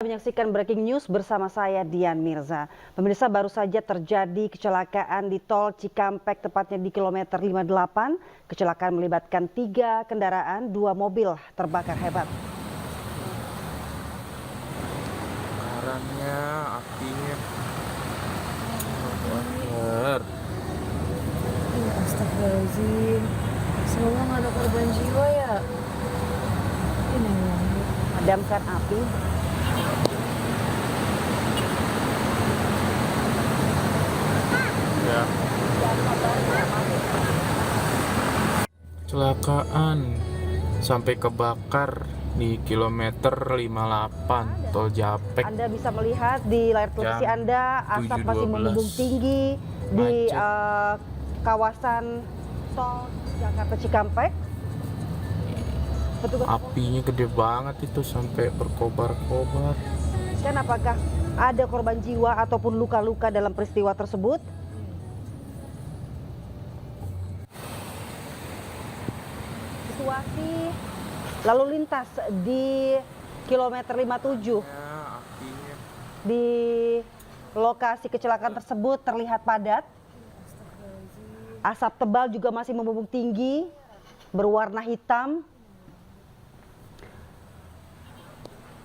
Menyaksikan breaking news bersama saya Dian Mirza. Pemirsa, baru saja terjadi kecelakaan di tol Cikampek, tepatnya di kilometer 58. Kecelakaan melibatkan 3 kendaraan, 2 mobil terbakar hebat. Karangnya, apinya. Wajar. Astagfirullahaladzim. Semoga nggak ada korban jiwa ya. Ini Padamkan api. Ya. Kecelakaan sampai kebakar di kilometer 58 tol Japek. Anda bisa melihat di layar televisi Anda, asap masih 7.12. membumbung tinggi di Macet. kawasan tol Jakarta Cikampek. Petugas Apinya gede banget itu sampai berkobar-kobar. kan, apakah ada korban jiwa ataupun luka-luka dalam peristiwa tersebut? Situasi lalu lintas di kilometer 57 Apinya. di lokasi kecelakaan tersebut terlihat padat. Asap tebal juga masih membumbung tinggi, berwarna hitam.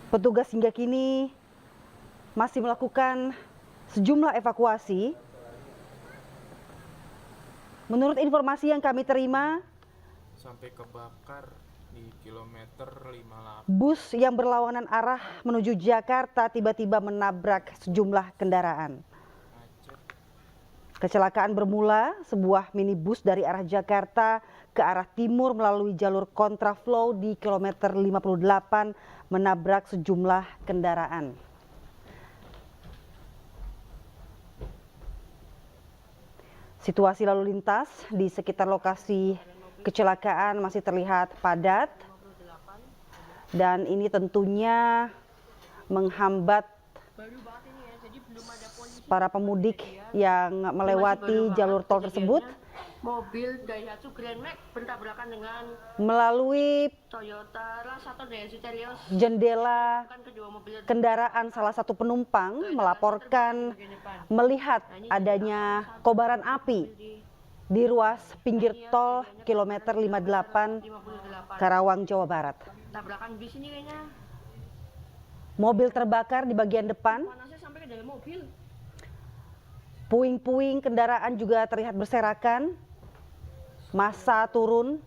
Petugas hingga kini masih melakukan sejumlah evakuasi. Menurut informasi yang kami terima, Sampai kebakar di kilometer 58. bus yang berlawanan arah menuju Jakarta tiba-tiba menabrak sejumlah kendaraan. Macet. Kecelakaan bermula sebuah minibus dari arah Jakarta ke arah timur melalui jalur kontraflow di kilometer 58 menabrak sejumlah kendaraan. Situasi lalu lintas di sekitar lokasi kecelakaan masih terlihat padat dan ini tentunya menghambat para pemudik yang melewati jalur tol tersebut. Mobil Daihatsu Grand Max bertabrakan dengan Melalui Toyota RAV1 Daihatsu Terios. jendela Kedua mobil kendaraan salah satu penumpang melaporkan melihat adanya kobaran api di ruas pinggir tol kilometer 58 Karawang, Jawa Barat. Tabrakan bis ini kayaknya. Mobil terbakar di bagian depan. Panasnya sampai ke dalam mobil. Puing-puing kendaraan juga terlihat berserakan. Massa turun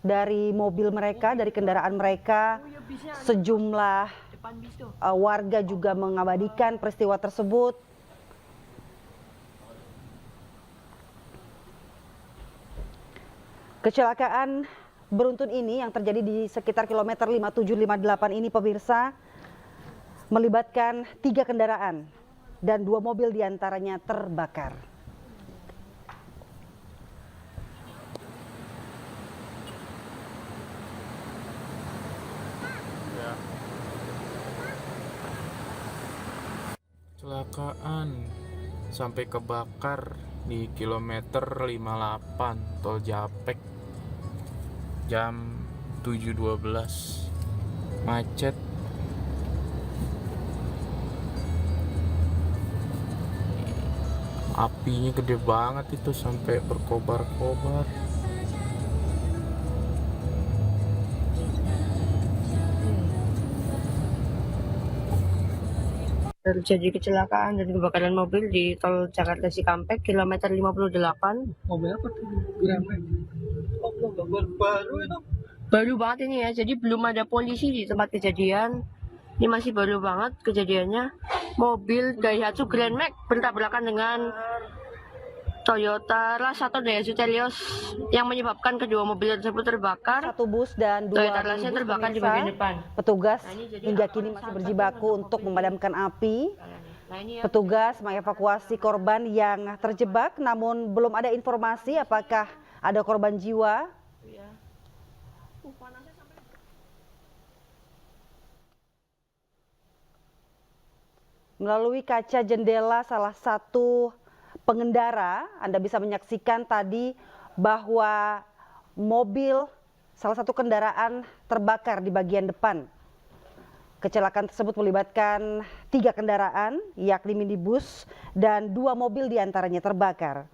dari mobil mereka, dari kendaraan mereka. Sejumlah Depan bis tuh. warga juga mengabadikan peristiwa tersebut. Kecelakaan beruntun ini yang terjadi di sekitar kilometer 57-58 ini, pemirsa, melibatkan 3 kendaraan dan 2 mobil diantaranya terbakar. Ya. Kecelakaan sampai kebakar di kilometer 58 tol Japek jam 7.12. Macet. Apinya gede banget itu sampai berkobar-kobar. Terjadi kecelakaan dan kebakaran mobil di tol Jakarta Cikampek kilometer 58. Mobil apa tuh? Grand Max. Oh, baru itu. Baru banget ini ya. Jadi belum ada polisi di tempat kejadian. Ini masih baru banget kejadiannya. Mobil Daihatsu Grand Max bertabrakan dengan Toyota RAV1 Daihatsu Terios yang menyebabkan kedua mobil tersebut terbakar. 1 bus dan 2 Toyota RAV-nya minibus, terbakar di pemirsa. bagian depan. Petugas Nah, ini jadi hingga apa, kini masih salah berjibaku satu untuk mobil. memadamkan api. Nah, ini ya. Petugas mengevakuasi korban yang terjebak, namun belum ada informasi apakah ada korban jiwa. Ya. Panasnya sampai. Melalui kaca jendela salah satu pengendara, Anda bisa menyaksikan tadi bahwa mobil salah satu kendaraan terbakar di bagian depan. Kecelakaan tersebut melibatkan 3 kendaraan, yakni minibus dan 2 mobil diantaranya terbakar.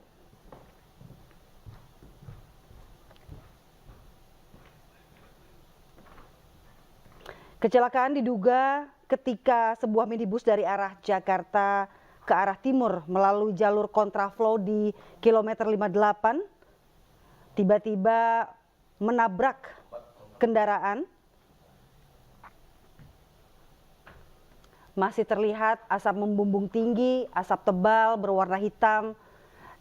Kecelakaan diduga ketika sebuah minibus dari arah Jakarta ke arah timur melalui jalur kontraflow di kilometer 58 tiba-tiba menabrak kendaraan. Masih terlihat asap membumbung tinggi, asap tebal berwarna hitam,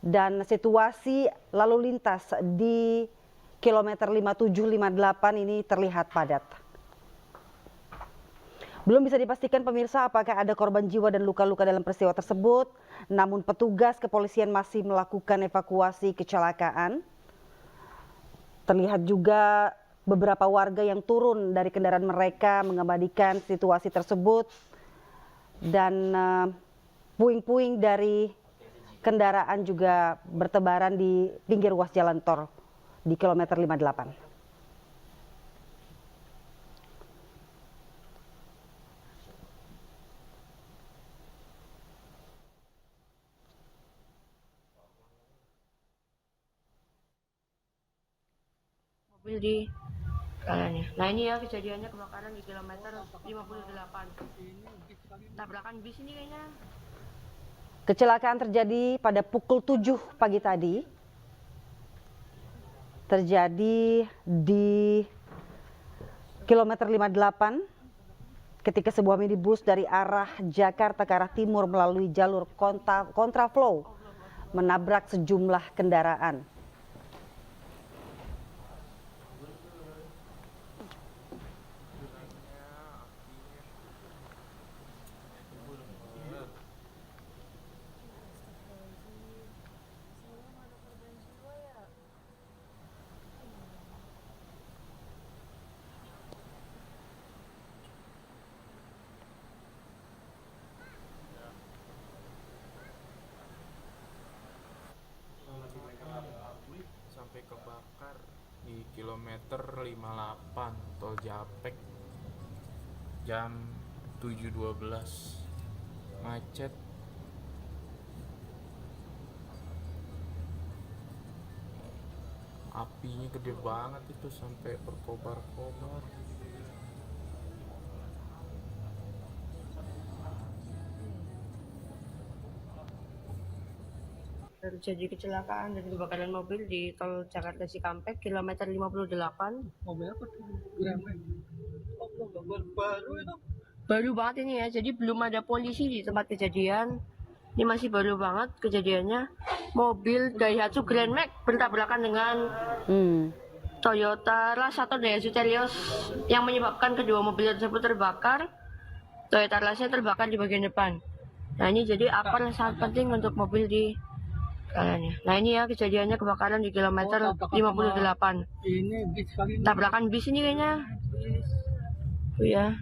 dan situasi lalu lintas di kilometer 5758 ini terlihat padat. Belum bisa dipastikan pemirsa apakah ada korban jiwa dan luka-luka dalam peristiwa tersebut, namun petugas kepolisian masih melakukan evakuasi kecelakaan. Terlihat juga beberapa warga yang turun dari kendaraan mereka mengabadikan situasi tersebut, dan puing-puing dari kendaraan juga bertebaran di pinggir ruas jalan tol di kilometer 58. Mobil di jalannya. Nah ini ya kejadiannya kebakaran di kilometer 58. Tabrakan bis ini kayaknya. Kecelakaan terjadi pada pukul 7 pagi tadi. Terjadi di kilometer 58 ketika sebuah minibus dari arah Jakarta ke arah timur melalui jalur kontraflow menabrak sejumlah kendaraan. Sampai kebakar di kilometer 58 tol Japek jam 7.12, macet. Apinya gede banget itu sampai berkobar-kobar. Terjadi kecelakaan dan kebakaran mobil di tol Jakarta Cikampek kilometer 58. Mobil apa tuh? Grand Max. Oh, gambar baru itu. Baru banget ini ya, jadi belum ada polisi di tempat kejadian. Ini masih baru banget kejadiannya. Mobil Daihatsu Grand Max bertabrakan dengan Toyota Rush atau Daihatsu Terios yang menyebabkan kedua mobil tersebut terbakar. Toyota Rush-nya terbakar di bagian depan. Nah ini jadi apa yang sangat penting untuk mobil di jalannya. Nah ini ya kejadiannya kebakaran di kilometer 58. Ini bis kali ini. Tabrakan bis ini kayaknya. Oh ya.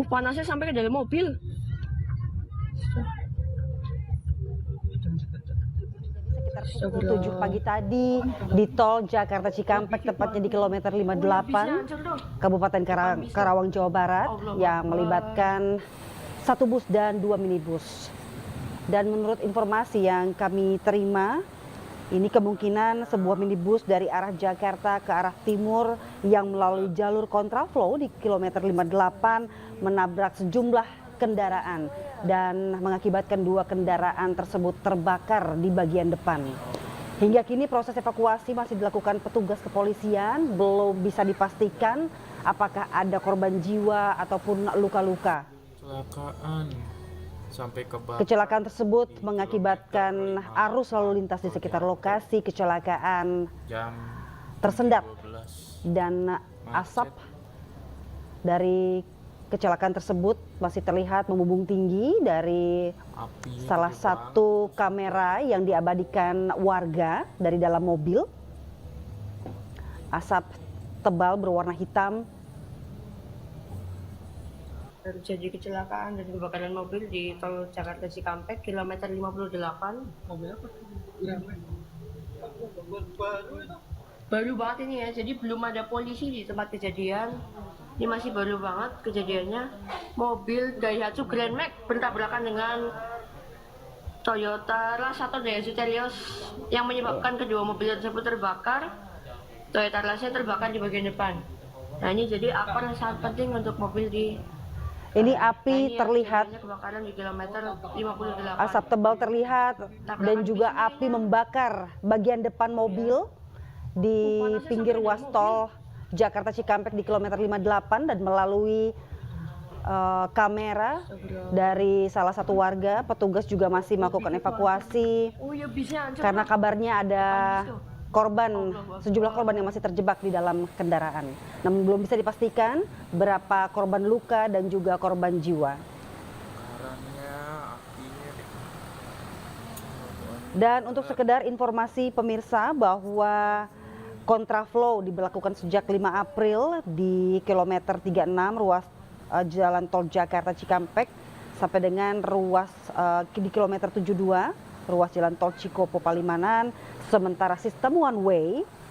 Panasnya sampai ke dalam mobil. Sekitar pukul 7 pagi tadi di tol Jakarta Cikampek, tepatnya di kilometer 58 Kabupaten Karawang, Jawa Barat, yang melibatkan 1 bus dan 2 minibus. Dan menurut informasi yang kami terima, ini kemungkinan sebuah minibus dari arah Jakarta ke arah timur yang melalui jalur kontraflow di kilometer 58 menabrak sejumlah kendaraan dan mengakibatkan 2 kendaraan tersebut terbakar di bagian depan. Hingga kini proses evakuasi masih dilakukan petugas kepolisian, belum bisa dipastikan apakah ada korban jiwa ataupun luka-luka. Kecelakaan tersebut mengakibatkan arus lalu lintas di sekitar lokasi kecelakaan tersendat, dan asap dari kecelakaan tersebut masih terlihat membumbung tinggi dari salah satu kamera yang diabadikan warga dari dalam mobil. Asap tebal berwarna hitam. Terjadi kecelakaan dan kebakaran mobil di tol Jakarta Cikampek kilometer 58. Mobil apa tuh? Grand Max. Oh, gambar baru itu. Baru banget ini ya, jadi belum ada polisi di tempat kejadian. Ini masih baru banget kejadiannya. Mobil Daihatsu Grand Max bertabrakan dengan Toyota RAV1 Daihatsu Terios yang menyebabkan kedua mobil tersebut terbakar. Toyota RAV terbakar di bagian depan. Nah ini jadi apar yang sangat penting untuk mobil di. Ini Nah, api ini terlihat, kejadiannya kebakaran di kilometer 58. asap tebal terlihat, dan juga api membakar bagian depan mobil di pinggir ruas tol Jakarta Cikampek di kilometer 58, dan melalui kamera dari salah satu warga, petugas juga masih melakukan evakuasi Oh ya bisa hancur. karena kabarnya ada korban, sejumlah korban yang masih terjebak di dalam kendaraan. Namun belum bisa dipastikan berapa korban luka dan juga korban jiwa. Karangnya apinya deh. Dan untuk sekedar informasi pemirsa bahwa kontraflow diberlakukan sejak 5 April di kilometer 36 ruas jalan tol Jakarta Cikampek sampai dengan ruas di kilometer 72 ruas jalan tol Cikopo Palimanan. Sementara sistem one way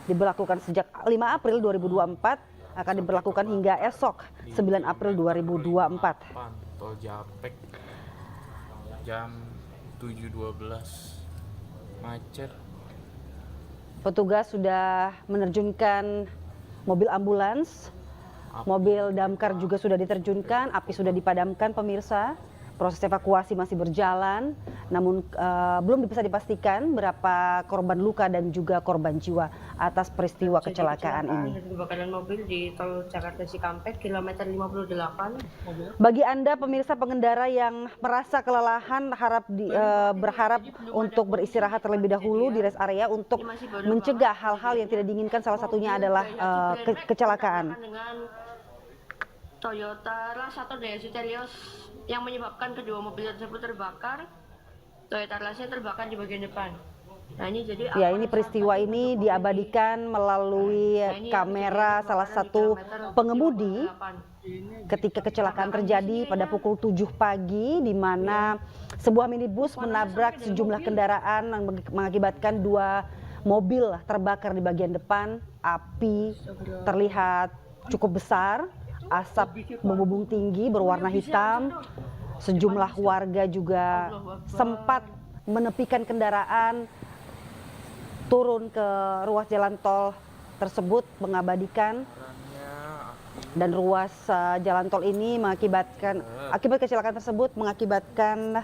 diberlakukan sejak 5 April 2024 akan diberlakukan hingga esok 9 April 2024. Tol Japek jam 7.12 macet. Petugas sudah menerjunkan mobil ambulans, mobil damkar juga sudah diterjunkan, api sudah dipadamkan pemirsa. Proses evakuasi masih berjalan, namun belum bisa dipastikan berapa korban luka dan juga korban jiwa atas peristiwa kecelakaan ini. Kebakaran mobil di tol Jakarta Cikampek kilometer 58. Bagi Anda pemirsa pengendara yang merasa kelelahan, berharap untuk beristirahat terlebih dahulu di rest area untuk mencegah hal-hal yang tidak diinginkan, salah satunya adalah kecelakaan. Dengan Toyota RAV1 Daihatsu Terios yang menyebabkan kedua mobil tersebut terbakar. Toyota RAV terbakar di bagian depan. Nah ini jadi Ya, ini peristiwa ini diabadikan melalui kamera salah satu pengemudi ketika kecelakaan terjadi pada pukul 7 pagi, di mana sebuah minibus menabrak sejumlah kendaraan yang mengakibatkan 2 mobil terbakar di bagian depan. Api terlihat cukup besar, asap membumbung tinggi berwarna hitam. Sejumlah warga juga sempat menepikan kendaraan, turun ke ruas jalan tol tersebut mengabadikan, dan ruas jalan tol ini akibat kecelakaan tersebut mengakibatkan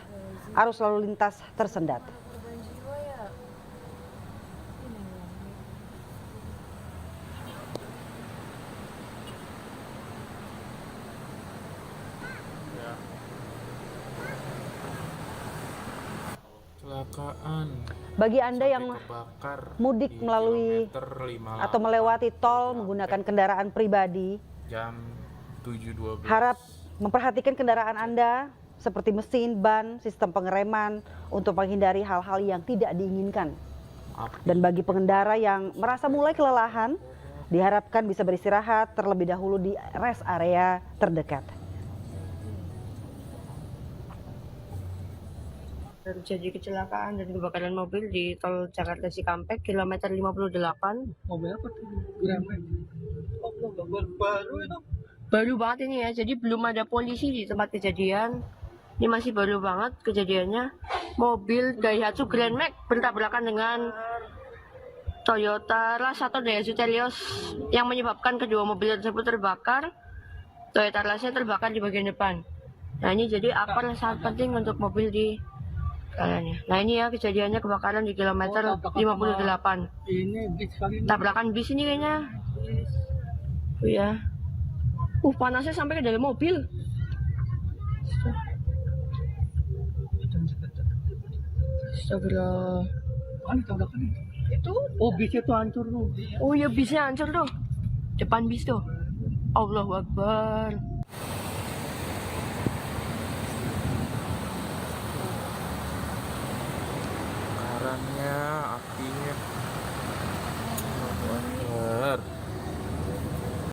arus lalu lintas tersendat. Korban jiwa ya. Kecelakaan. Bagi Anda yang Kebakar mudik di melalui kilometer 58 atau melewati tol menggunakan kendaraan pribadi, jam 7.12. harap memperhatikan kendaraan Anda seperti mesin, ban, sistem pengereman untuk menghindari hal-hal yang tidak diinginkan. Dan bagi pengendara yang merasa mulai kelelahan, diharapkan bisa beristirahat terlebih dahulu di rest area terdekat. terjadi kecelakaan dan kebakaran mobil di tol Jakarta Cikampek kilometer 58. Mobil apa tuh? Gramnya. Allah, baru itu. Baru banget ini ya, jadi belum ada polisi di tempat kejadian. Ini masih baru banget kejadiannya. Mobil Daihatsu Grand Max bertabrakan dengan Toyota RAV1 Daihatsu Terios yang menyebabkan kedua mobil tersebut terbakar. Toyota RAV terbakar di bagian depan. Nah ini jadi apar yang sangat penting untuk mobil di kaliannya. Nah ini ya kejadiannya kebakaran di kilometer 58. Ini bis kali ini. Tabrakan bis ini kayaknya. Oh ya. Panasnya sampai ke dalam mobil. Astagfirullah. Mana tabrakan itu? Itu. Oh, bis itu hancur tuh. Oh ya bisnya hancur tuh. Depan bis tuh. Allahu Akbar. Karangnya